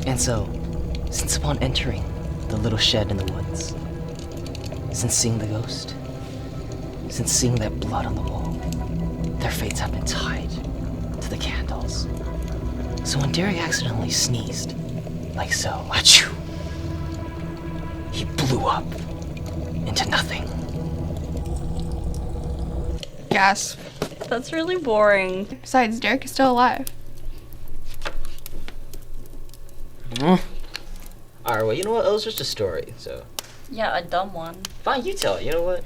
And so, since upon entering the little shed in the woods, since seeing the ghost, since seeing that blood on the wall, their fates have been tied to the candles. So when Derek accidentally sneezed, like so, achoo, he blew up into nothing. Gasp. That's really boring. Besides, Derek is still alive. Alright, well, you know what? It was just a story, so. Yeah, a dumb one. Fine, you tell it, you know what?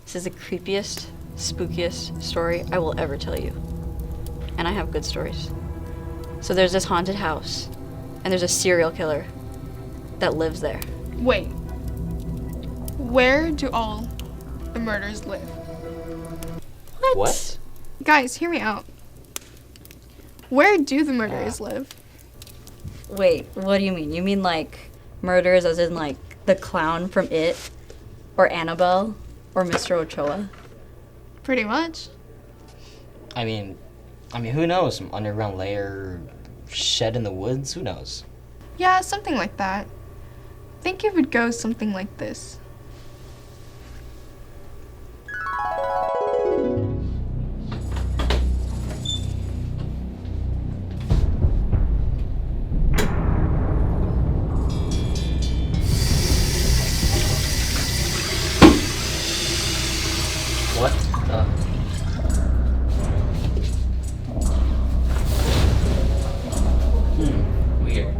This is the creepiest, spookiest story I will ever tell you. And I have good stories. So there's this haunted house, and there's a serial killer that lives there. Wait. Where do all the murders live? What? Guys, hear me out. Where do the murderers live? Wait, what do you mean? You mean like murders as in like the clown from It? Or Annabelle? Or Mr. Ochoa? Pretty much. I mean, who knows? Some underground lair, shed in the woods? Who knows? Yeah, something like that. Think it would go something like this. What the? Weird.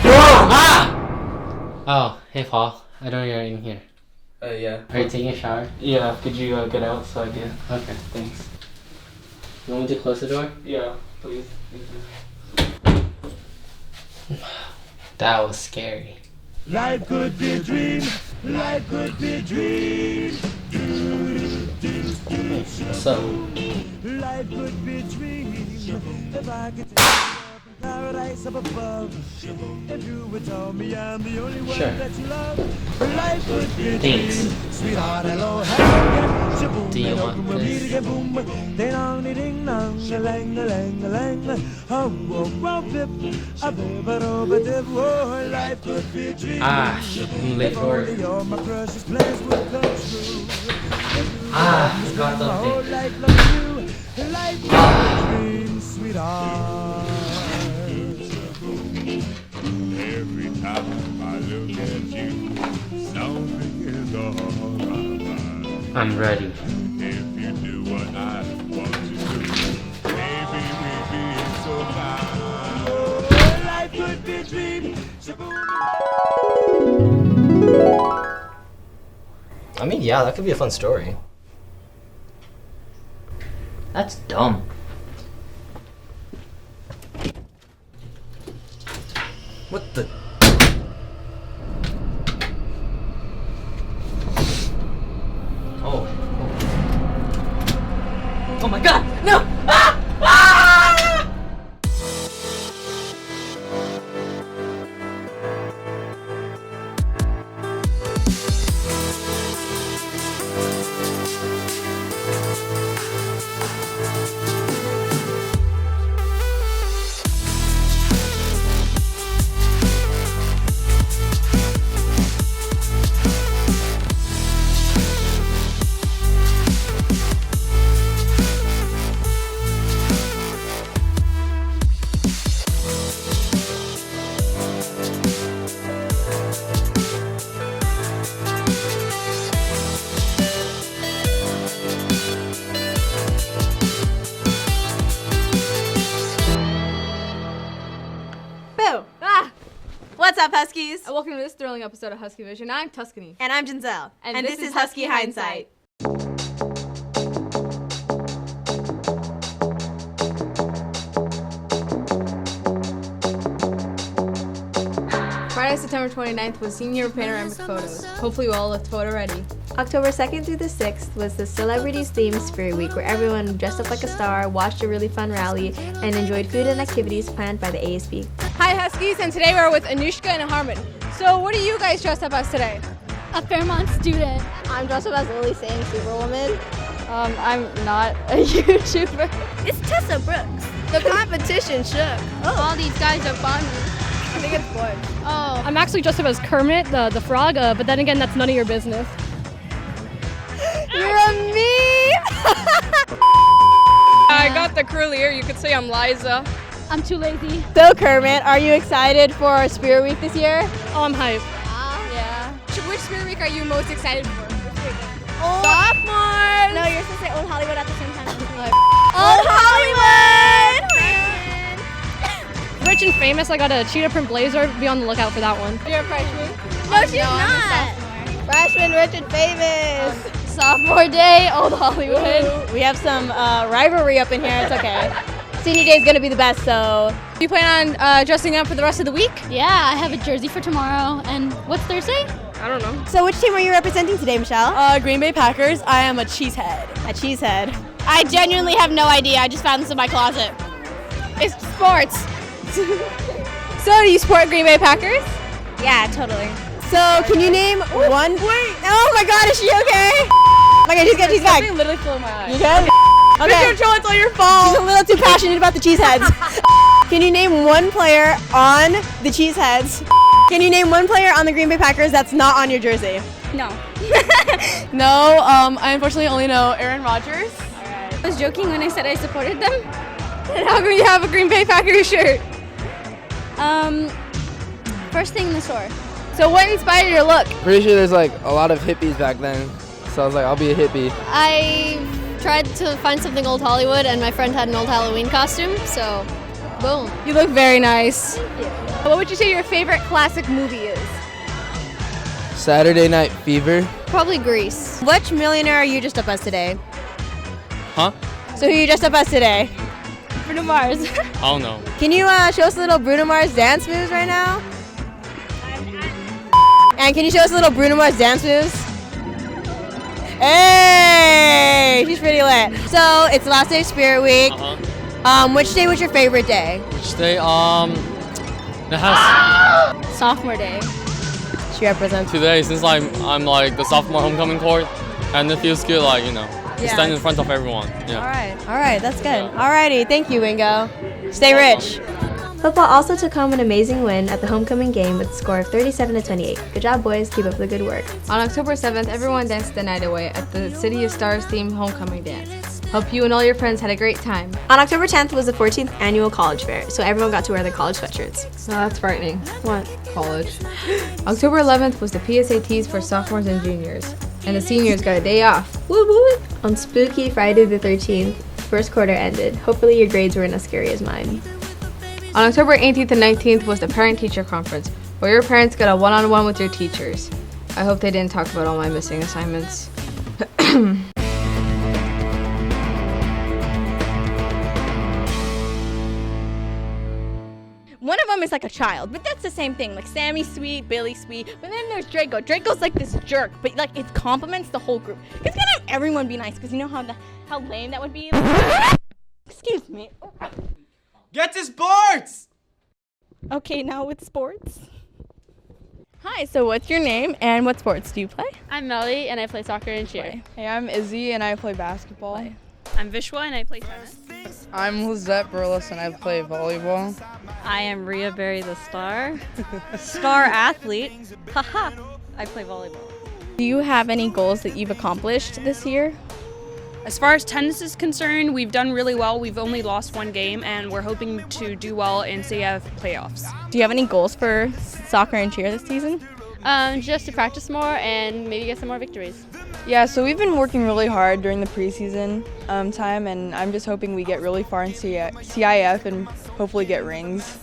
Ah! Oh, hey Paul. I know you're in here. Yeah. Are you taking a shower? Yeah, could you get out so I can? Okay. Thanks. You want me to close the door? Yeah, please. Thank you. That was scary. Life could be a dream. Life could be a dream. What's up? Life could be a dream. If I could take you up in paradise up above. If you would tell me I'm the only one Sure. that you love. Life could be a Thanks. dream. Sweetheart, hello, hello. Shaboom, Do you want boom, this? ding, boom. Ding dong, ding dong, a lang, a lang, a lang. Hum, wum, wum, bip. A bip, a do, ba, dip. Oh, life could be a dream. Ah, I'm late for work. Only all my precious plans would come true. Ah, I forgot My whole something. life loving you. Life is a dream, sweetheart. Every time I look at you, something is alright. I'm ready. If you do what I want you to, maybe we'd be so fine. Oh, life could be a dream. Shaboom. I mean, yeah, that could be a fun story. That's dumb. What the? Oh. Oh my god! No! Ah! Ah! Boo! Ah! What's up, Huskies? And welcome to this thrilling episode of Husky Vision. I'm Tuscany. And I'm Giselle. And this is Husky Hindsight. Friday, September 29th was Senior Panoramic Photos. Hopefully you all looked photo ready. October 2nd through the 6th was the Celebrities Themed Spirit Week, where everyone dressed up like a star, watched a really fun rally, and enjoyed food and activities planned by the ASB. Hi Huskies, and today we're with Anushka and Harmon. So what are you guys dressed up as today? A Fairmont student. I'm dressed up as Lily Saying Superwoman. I'm not a YouTuber. It's Tessa Brooks. The competition shook. All these guys are bonding. I think it's Butch. Oh. I'm actually dressed up as Kermit, the frog, but then again, that's none of your business. You're a meme! I got the curly hair. You could say I'm Liza. I'm too lazy. So Kermit, are you excited for Spirit Week this year? Oh, I'm hyped. Yeah. Which Spirit Week are you most excited for? Sophomore! No, you're supposed to say Old Hollywood at the same time. Old Hollywood! Rich and famous. I got a cheetah print blazer. Be on the lookout for that one. You're a freshman? No, she's not. Freshman, rich and famous. Sophomore day, Old Hollywood. We have some rivalry up in here. It's okay. Senior day is gonna be the best. So, Do you plan on dressing up for the rest of the week? Yeah, I have a jersey for tomorrow. And what's Thursday? I don't know. so which team are you representing today, Michelle? Green Bay Packers. I am a cheesehead. A cheesehead. I genuinely have no idea. I just found this in my closet. It's sports. So, do you support Green Bay Packers? Yeah, totally. So, can you name one? Wait. Oh my God, is she okay? Oh my God, she's good. She's back. Something literally flew in my eye. You good? Okay. Control, it's all your fault. She's a little too passionate about the cheeseheads. Can you name one player on the cheeseheads? Can you name one player on the Green Bay Packers that's not on your jersey? No. No, I unfortunately only know Aaron Rodgers. I was joking when I said I supported them. And how come you have a Green Bay Packers shirt? First thing in the store. So, what inspired your look? Pretty sure there's like a lot of hippies back then, so I was like, I'll be a hippie. I tried to find something Old Hollywood, and my friend had an old Halloween costume, so boom. You look very nice. What would you say your favorite classic movie is? Saturday Night Fever. Probably Grease. Which millionaire are you dressed up as today? Huh? So who are you dressed up as today? Bruno Mars. I don't know. Can you show us a little Bruno Mars dance moves right now? And can you show us a little Bruno Mars dance moves? Hey, she's pretty lit. So it's the last day of Spirit Week. Which day was your favorite day? Which day? It has Sophomore day. She represents. today since I'm like the sophomore homecoming court, and it feels good, like to stand in front of everyone. Yeah. All right, that's good. Alrighty, thank you, Wingo. Stay rich. Football also took home an amazing win at the homecoming game with a score of 37-28. Good job, boys. Keep up the good work. On October 7th, everyone danced the night away at the City of Stars themed homecoming dance. Hope you and all your friends had a great time. On October 10th was the 14th annual college fair, so everyone got to wear their college sweatshirts. Oh, that's frightening. What? College. October 11th was the PSATs for sophomores and juniors, and the seniors got a day off. Woo woo! On spooky Friday the 13th, first quarter ended. Hopefully your grades weren't as scary as mine. On October 18th and 19th was the parent-teacher conference, where your parents got a one-on-one with your teachers. I hope they didn't talk about all my missing assignments. One of them is like a child, but that's the same thing. Like Sammy's sweet, Billy's sweet, but then there's Draco. Draco's like this jerk, but like it compliments the whole group. It's gonna have everyone be nice, because you know how lame that would be. Excuse me. Get to sports! Okay, now with sports. Hi, so what's your name and what sports do you play? I'm Melly and I play soccer and cheer. Hey, I'm Izzy and I play basketball. I'm Vishwa and I play tennis. I'm Lizette Burles and I play volleyball. I am Rhea Berry the Star. Star athlete. Haha. I play volleyball. Do you have any goals that you've accomplished this year? As far as tennis is concerned, we've done really well. We've only lost one game and we're hoping to do well in CF playoffs. Do you have any goals for soccer and cheer this season? Just to practice more and maybe get some more victories. Yeah, so we've been working really hard during the preseason time, and I'm just hoping we get really far in CIF and hopefully get rings.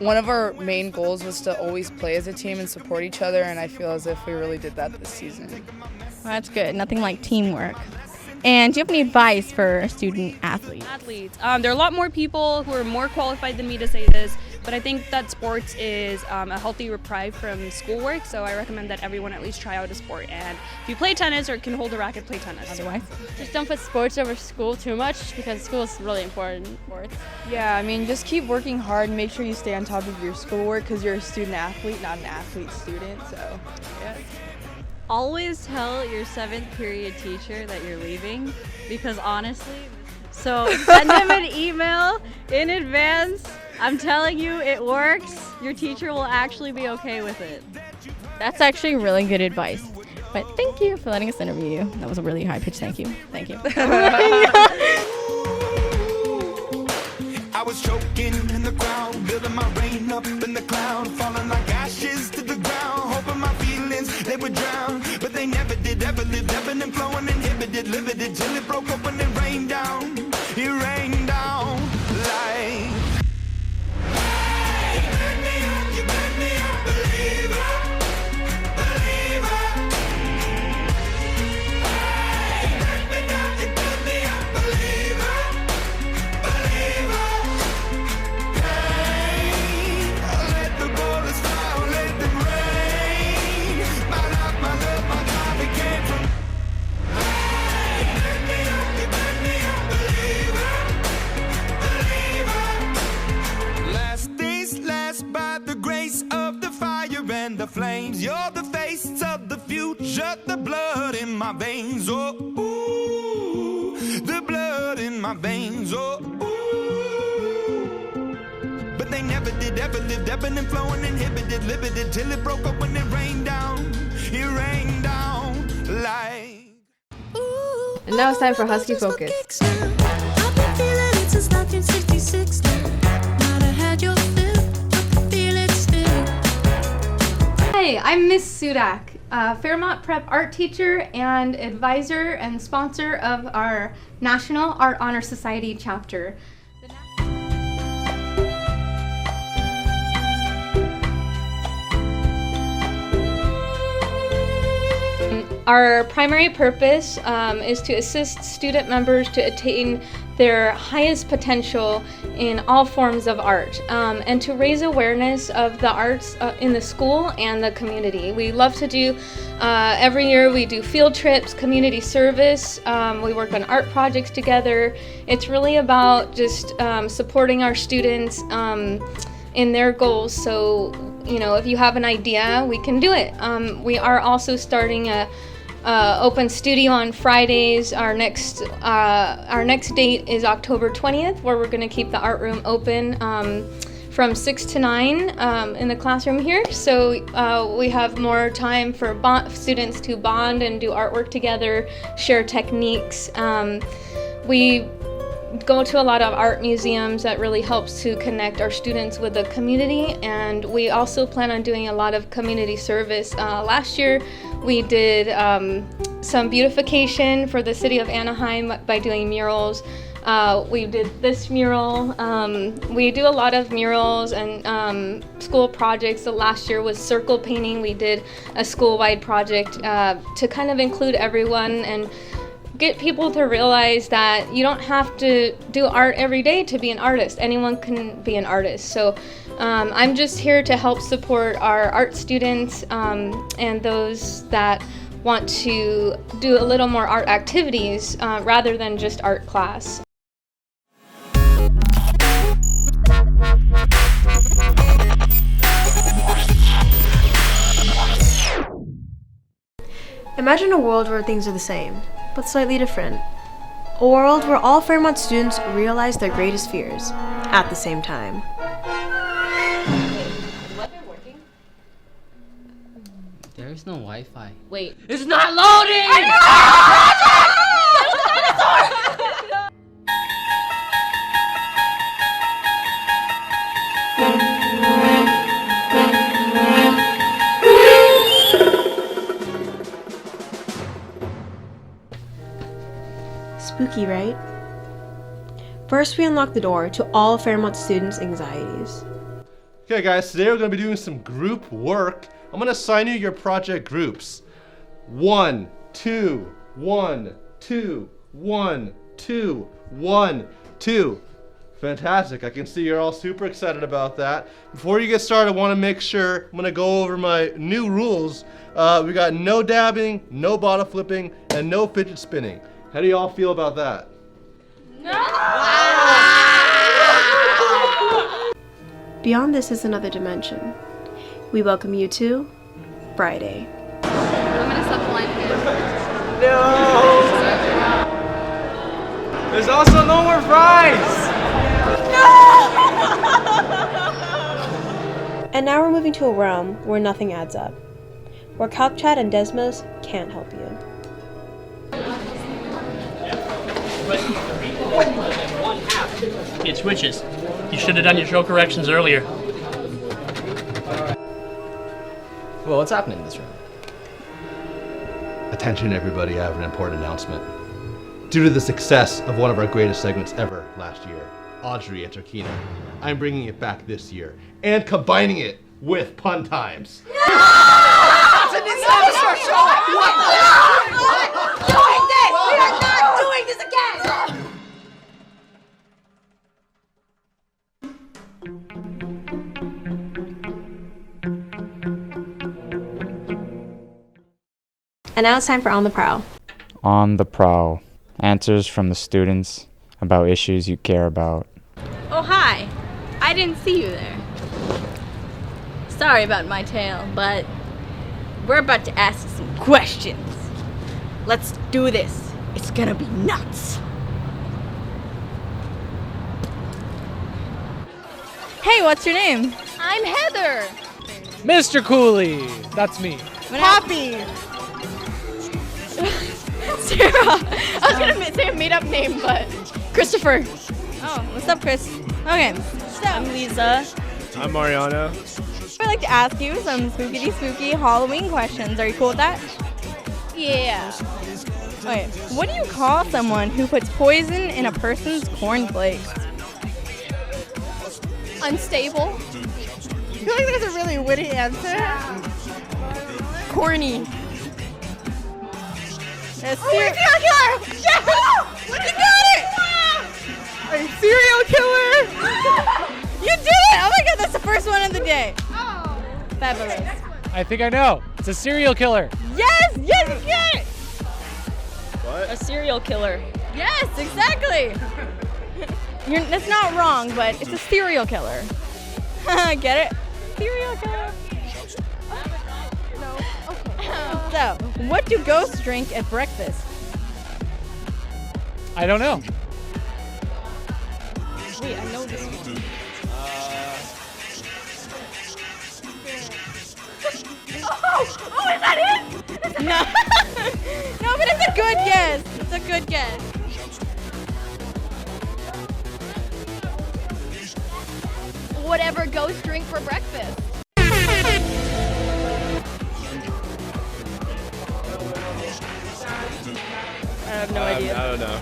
One of our main goals was to always play as a team and support each other, and I feel as if we really did that this season. Well, that's good. Nothing like teamwork. And do you have any advice for student athletes? There are a lot more people who are more qualified than me to say this, but I think that sports is a healthy reprieve from schoolwork, so I recommend that everyone at least try out a sport. And if you play tennis or can hold a racket, play tennis. Otherwise, just don't put sports over school too much, because school is really important. Sports. Yeah, I mean, just keep working hard and make sure you stay on top of your schoolwork, because you're a student athlete, not an athlete student, so yeah. Always tell your 7th period teacher that you're leaving, because honestly, So send them an email in advance. I'm telling you, it works. Your teacher will actually be okay with it. That's actually really good advice. But thank you for letting us interview you. That was a really high pitch. Thank you. Thank you. I was choking in the crowd, building my rain up in the cloud, falling like ashes to the ground, hoping my feelings, they would drown, but they never did, ever lived, ebbing and flowing, inhibited, limited, till it broke up when it rained down like... Hey, you burn me up, believer, believer. Hey, you burn me down, you burn me up, believer, believer. Let the bullets fly, let them rain. My love, my God, it came from... Hey, you burn me up, believer, believer. Last days last by the grace of the fire and the flames. You're the face of the future, the blood in my veins. Oh, ooh, the blood in my veins. Oh, ooh. But they never did, ever lived, ebbing and flowing, inhibited, limited, till it broke up when it rained down like... And now it's time for Husky Focus. I've been feeling it since 1966 now. Might have had your fill, but feel it still. Hi, I'm Miss Sudak, Fairmont Prep art teacher and advisor and sponsor of our National Art Honor Society chapter. Our primary purpose is to assist student members to attain their highest potential in all forms of art, and to raise awareness of the arts in the school and the community. We love to do, every year we do field trips, community service, we work on art projects together. It's really about just supporting our students in their goals. So, you know, if you have an idea, we can do it. We are also starting a open studio on Fridays. Our next date is October 20th, where we're going to keep the art room open from 6 to 9 in the classroom here. So we have more time for students to bond and do artwork together, share techniques. We go to a lot of art museums. That really helps to connect our students with the community, and we also plan on doing a lot of community service. Last year we did some beautification for the city of Anaheim by doing murals. We did this mural. We do a lot of murals and school projects. So last year was circle painting. We did a school-wide project to kind of include everyone and get people to realize that you don't have to do art every day to be an artist. Anyone can be an artist. So I'm just here to help support our art students and those that want to do a little more art activities rather than just art class. Imagine a world where things are the same, but slightly different. A world where all Fairmont students realize their greatest fears at the same time. There's no Wi-Fi. Wait, it's not loading! Spooky, right? First, we unlock the door to all Fairmont students' anxieties. Okay guys, today we're going to be doing some group work. I'm going to assign you your project groups. 1, 2, 1, 2, 1, 2, 1, 2. Fantastic. I can see you're all super excited about that. Before you get started, I want to make sure, I'm going to go over my new rules. We got no dabbing, no bottle flipping, and no fidget spinning. How do y'all feel about that? Beyond this is another dimension. We welcome you to Friday. I'm gonna stop the line again. No! There's also no And now we're moving to a realm where nothing adds up. Where Kalkchat and Desmos can't help you. It's witches. You should have done your show corrections earlier. Well, what's happening in this room? Attention everybody, I have an important announcement. Due to the success of one of our greatest segments ever last year, Audrey and Turkina, I'm bringing it back this year and combining it with Pun Times. That's a disaster show! What? Doing this! We are not doing this again! And now it's time for On the Prowl. On the Prowl. Answers from the students about issues you care about. Oh, hi. I didn't see you there. Sorry about my tail, but we're about to ask some questions. Let's do this. It's gonna be nuts. Hey, what's your name? I'm Heather. Mr. Cooley, that's me. Poppy. Sarah. I was gonna say a made-up name, but Christopher. Oh, what's up, Chris? Okay, so I'm Lisa. I'm Mariano. I'd like to ask you some spooky Halloween questions. Are you cool with that? Yeah. Okay, what do you call someone who puts poison in a person's cornflakes? Unstable. I feel like there's a really witty answer. Corny. Oh, serial killer! Yes! You got it! A serial killer! You did it! Oh my god, that's the first one of the day. Oh. Fabulous. I think I know. It's a serial killer. Yes! Yes, you get it! What? A serial killer. Yes, exactly! That's not wrong, but it's a serial killer. Get it? Serial killer. No. Okay. So, what do ghosts drink at breakfast? I don't know. Wait, I know this one. Oh, is that it? No. No, but it's a good guess. It's a good guess. Whatever ghosts drink for breakfast. I have no idea. I don't know.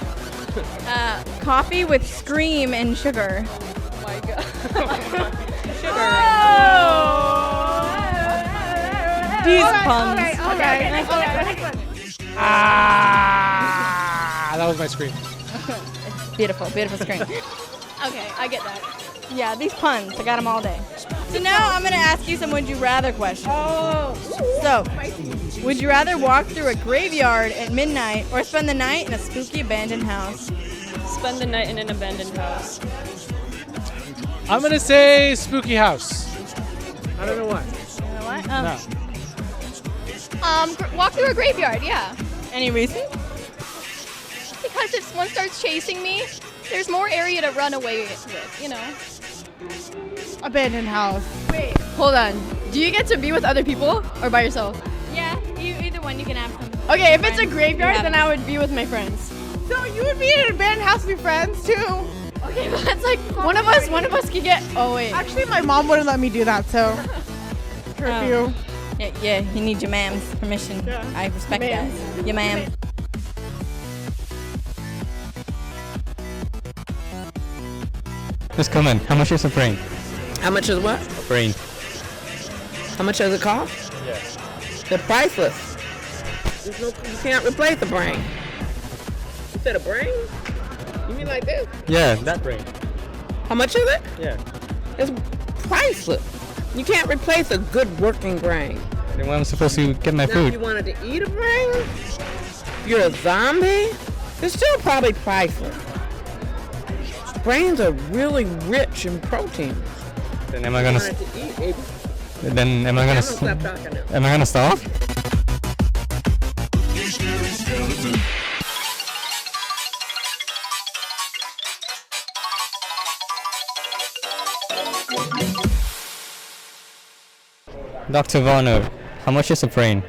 Coffee with scream and sugar. Oh my god. Sugar. These puns. That was my scream. Beautiful screen. Okay, I get that. Yeah, these puns, I got them all day. So now I'm gonna ask you some would you rather questions. Oh. So, would you rather walk through a graveyard at midnight or spend the night in a spooky abandoned house? Spend the night in an abandoned house. I'm gonna say spooky house. I don't know why. You know what? No. Walk through a graveyard, yeah. Any reason? Because if someone starts chasing me, there's more area to run away with, you know. Abandoned house. Wait, hold on. Do you get to be with other people or by yourself? Yeah, either one. You can have some. Okay, if it's a graveyard, then I would be with my friends. So you would be in an abandoned house with your friends too? Okay, but that's like one of us could get. Oh wait. Actually, my mom wouldn't let me do that, so curfew. Yeah, you need your mam's permission. Yeah. I respect that. Your ma'am. Just come in. How much is a brain? How much is what? A brain. How much does it cost? Yeah. They're priceless. You can't replace the brain. You said a brain? You mean like this? Yeah, that brain. How much is it? Yeah. It's priceless. You can't replace a good working brain. Then where am I supposed to get my Now, food? if you wanted to eat a brain, if you're a zombie, it's still probably priceless. Brains are really rich in protein. Then am I gonna? Wanted to eat it. Then am I gonna? Stop talking now. Am I gonna starve? Dr. Varno, how much is a brain?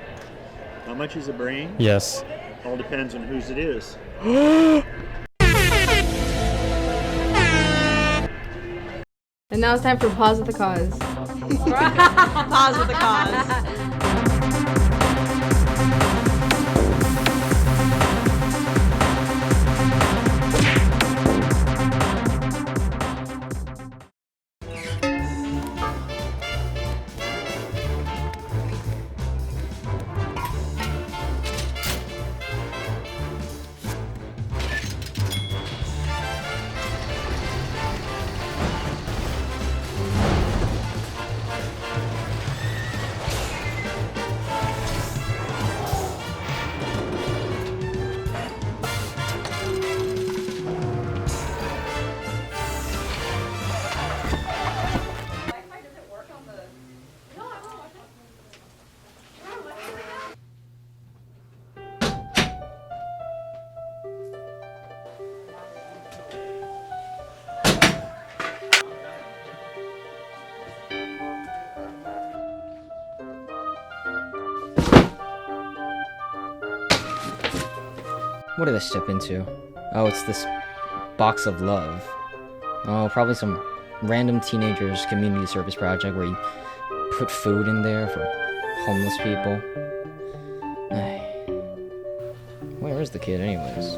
How much is a brain? Yes. All depends on whose it is. And now it's time for Pause with the Cause. Pause with the cause. What did I step into? Oh, it's this box of love. Oh, probably some random teenagers community service project where you put food in there for homeless people. Where is the kid anyways?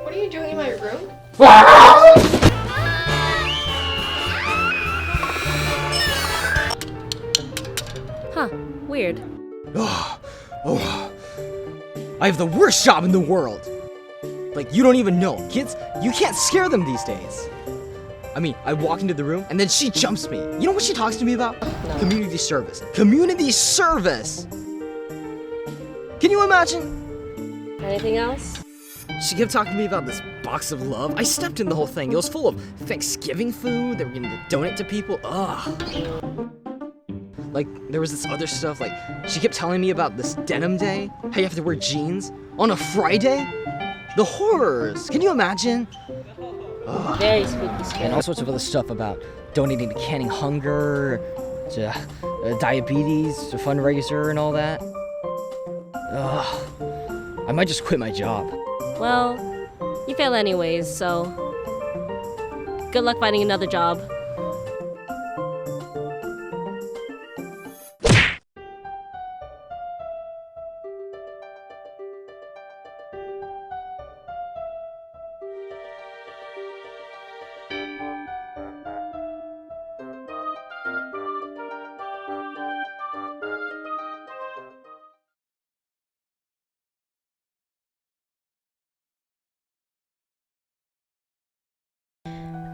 What are you doing in my room? Huh, weird. I have the worst job in the world! Like, you don't even know. Kids, you can't scare them these days. I mean, I walk into the room and then she jumps me. You know what she talks to me about? No. Community service. Community service! Can you imagine? Anything else? She kept talking to me about this box of love. I stepped in the whole thing. It was full of Thanksgiving food that we're gonna donate to people. Ugh. Like, there was this other stuff, like, she kept telling me about this denim day, how you have to wear jeans on a Friday. The horrors! Can you imagine? Ugh. Very spooky scary. And all sorts of other stuff about donating to Canning Hunger, to diabetes, to fundraiser and all that. Ugh. I might just quit my job. Well, you fail anyways, so good luck finding another job.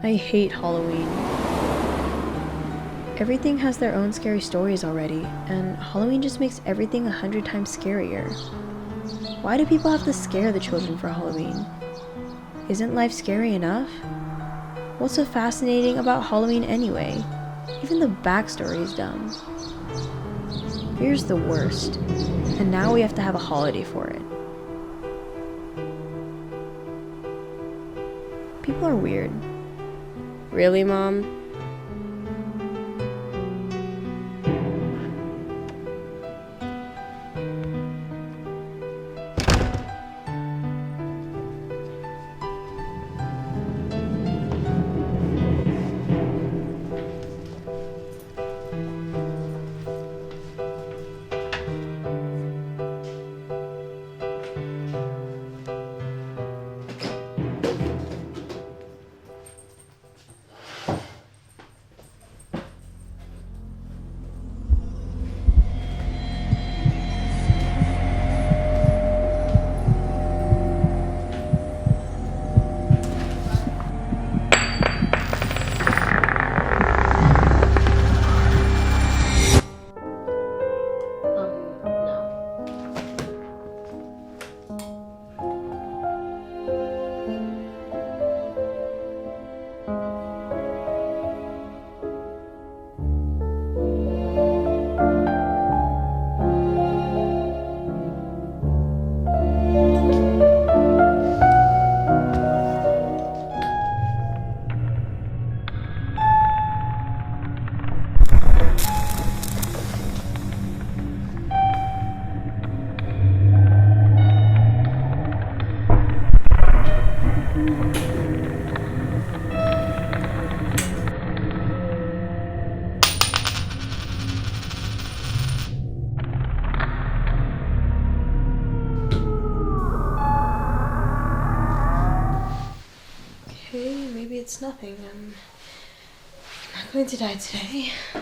I hate Halloween. Everything has their own scary stories already, and Halloween just makes everything 100 times scarier. Why do people have to scare the children for Halloween? Isn't life scary enough? What's so fascinating about Halloween anyway? Even the backstory is dumb. Fear's the worst, and now we have to have a holiday for it. People are weird. Really, Mom? It's nothing. I'm not going to die today. I'm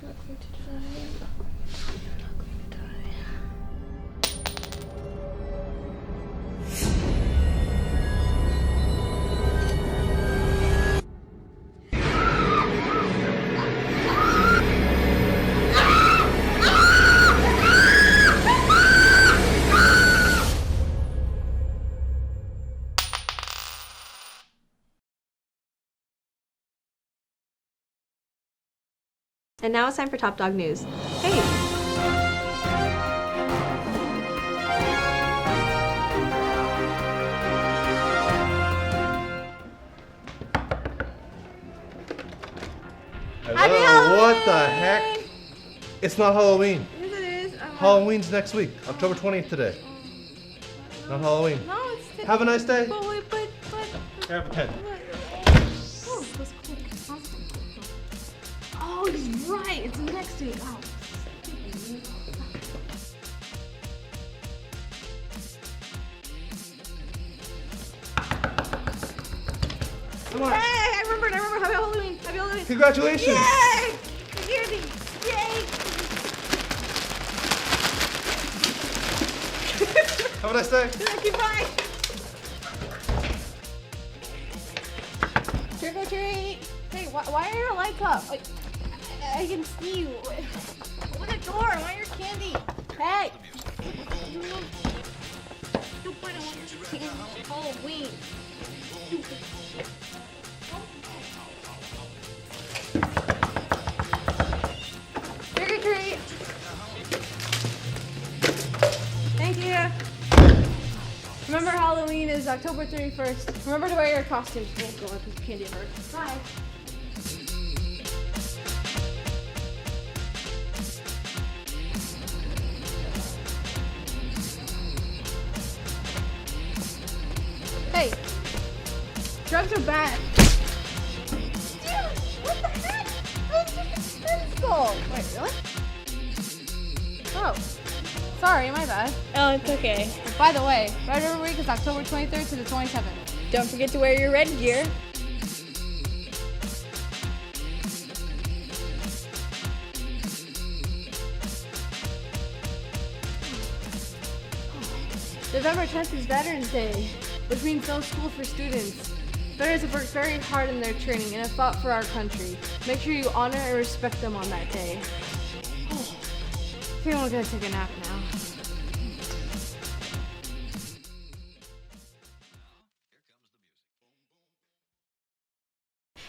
not going to die. I'm not going to die. And now it's time for Top Dog News. Hey! Hello, what the heck? It's not Halloween. Yes, it is. Halloween's next week, October 20th today. Not Halloween. No, it's today. Have a nice day. But wait, but. Have a pen. Oh, that's cool. Oh, he's right. It's next week. Oh. Come on. Hey, I remembered. Happy Halloween. Happy Halloween. Congratulations. Yay! Candy. Yay! Have a nice day. Thank you. Bye. Trick or treat. Hey, why are your lights up? I can see you. Open the door. I want your candy. Hey. Stupid. I want your candy. Halloween. Stupid. Trick or treat. Thank you. Remember, Halloween is October 31st. Remember to wear your costumes. Don't go on a piece of candy at first. Bye. Hey, drugs are bad. Dude, what the heck? That was just a pencil. Wait, really? Oh, sorry, my bad. Oh, it's okay. By the way, Red River Week is October 23rd to the 27th. Don't forget to wear your red gear. November 10th is Veterans Day, which means no school for students. Veterans have worked very hard in their training and have fought for our country. Make sure you honor and respect them on that day. I think I'm gonna take a nap now.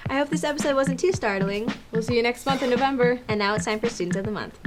I hope this episode wasn't too startling. We'll see you next month in November. And now it's time for Students of the Month.